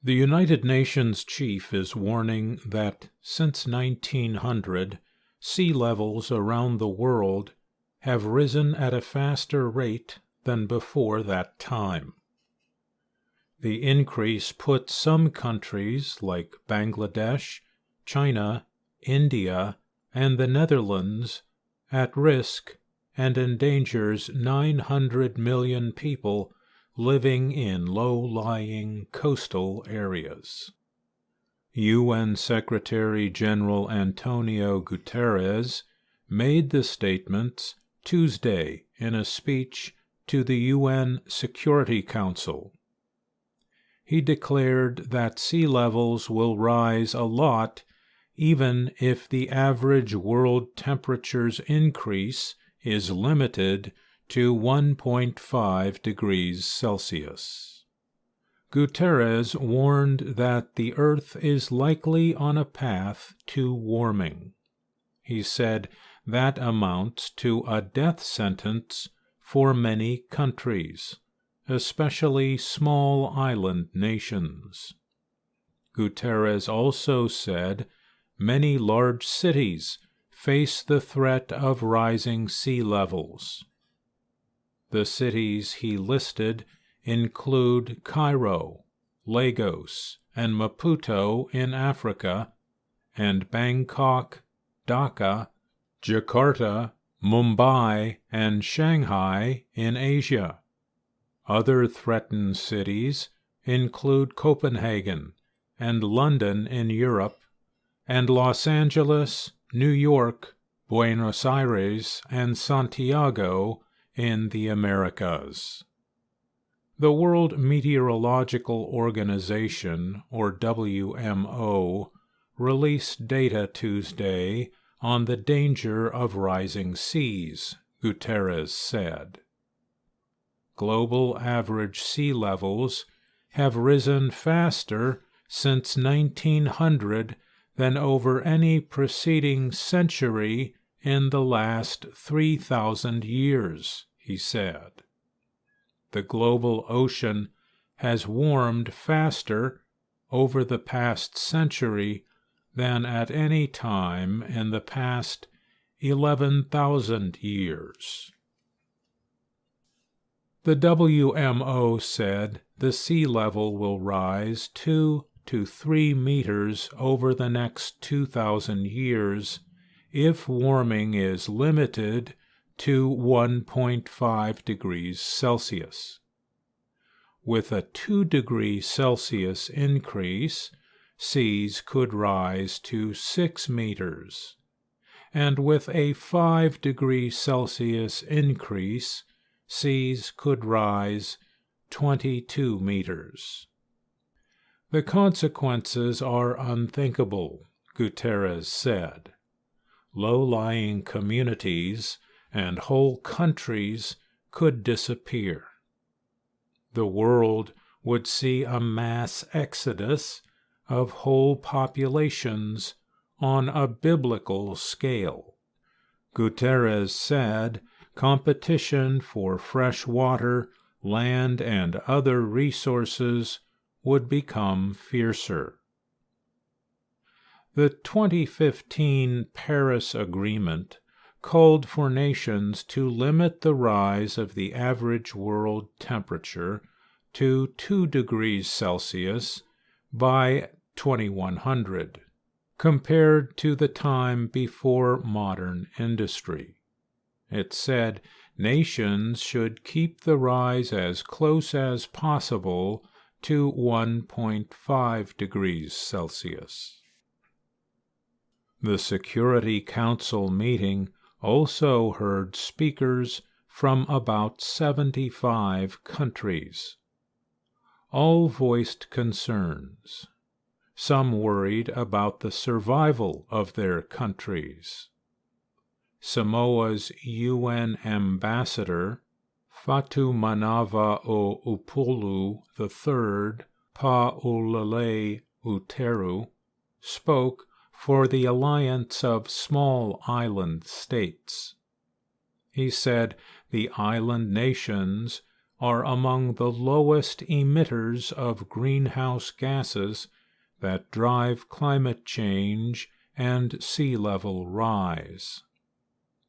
The United Nations chief is warning that since 1900, sea levels around the world have risen at a faster rate than before that time. The increase puts some countries like Bangladesh, China, India, and the Netherlands at risk and endangers 900 million people living in low-lying coastal areas. UN Secretary General Antonio Guterres made the statements Tuesday in a speech to the UN Security Council. He declared that sea levels will rise a lot even if the average world temperature's increase is limited to 1.5 degrees Celsius. Guterres warned that the Earth is likely on a path to warming. He said that amounts to a death sentence for many countries, especially small island nations. Guterres also said many large cities face the threat of rising sea levels. The cities he listed include Cairo, Lagos, and Maputo in Africa, and Bangkok, Dhaka, Jakarta, Mumbai, and Shanghai in Asia. Other threatened cities include Copenhagen and London in Europe, and Los Angeles, New York, Buenos Aires, and Santiago in the Americas. The World Meteorological Organization, or WMO, released data Tuesday on the danger of rising seas, Guterres said. Global average sea levels have risen faster since 1900 than over any preceding century in the last 3,000 years, he said. The global ocean has warmed faster over the past century than at any time in the past 11,000 years. The WMO said the sea level will rise 2 to 3 meters over the next 2,000 years if warming is limited to 1.5 degrees Celsius. With a 2 degree Celsius increase, seas could rise to 6 meters, and with a 5 degree Celsius increase, seas could rise 22 meters. The consequences are unthinkable, Guterres said. Low-lying communities and whole countries could disappear. The world would see a mass exodus of whole populations on a biblical scale. Guterres said competition for fresh water, land, and other resources would become fiercer. The 2015 Paris Agreement called for nations to limit the rise of the average world temperature to 2 degrees Celsius by 2100, compared to the time before modern industry. It said nations should keep the rise as close as possible to 1.5 degrees Celsius. The Security Council meeting also heard speakers from about 75 countries. All voiced concerns. Some worried about the survival of their countries. Samoa's UN ambassador, Fatumanava o Upolu III Pa'olele Uteru, spoke for the alliance of small island states. He said the island nations are among the lowest emitters of greenhouse gases that drive climate change and sea level rise.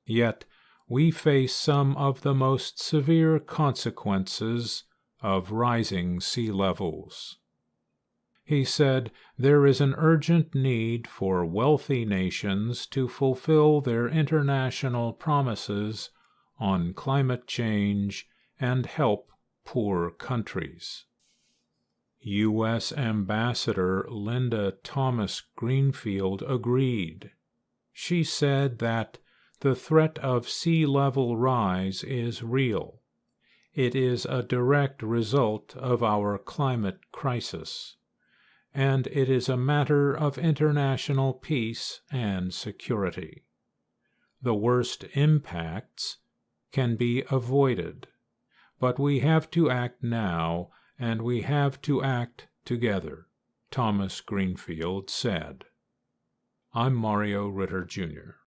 Yet, we face some of the most severe consequences of rising sea levels. He said there is an urgent need for wealthy nations to fulfill their international promises on climate change and help poor countries. U.S. Ambassador Linda Thomas Greenfield agreed. She said that the threat of sea level rise is real. It is a direct result of our climate crisis, and it is a matter of international peace and security. The worst impacts can be avoided, but we have to act now, and we have to act together, Thomas Greenfield said. I'm Mario Ritter, Jr.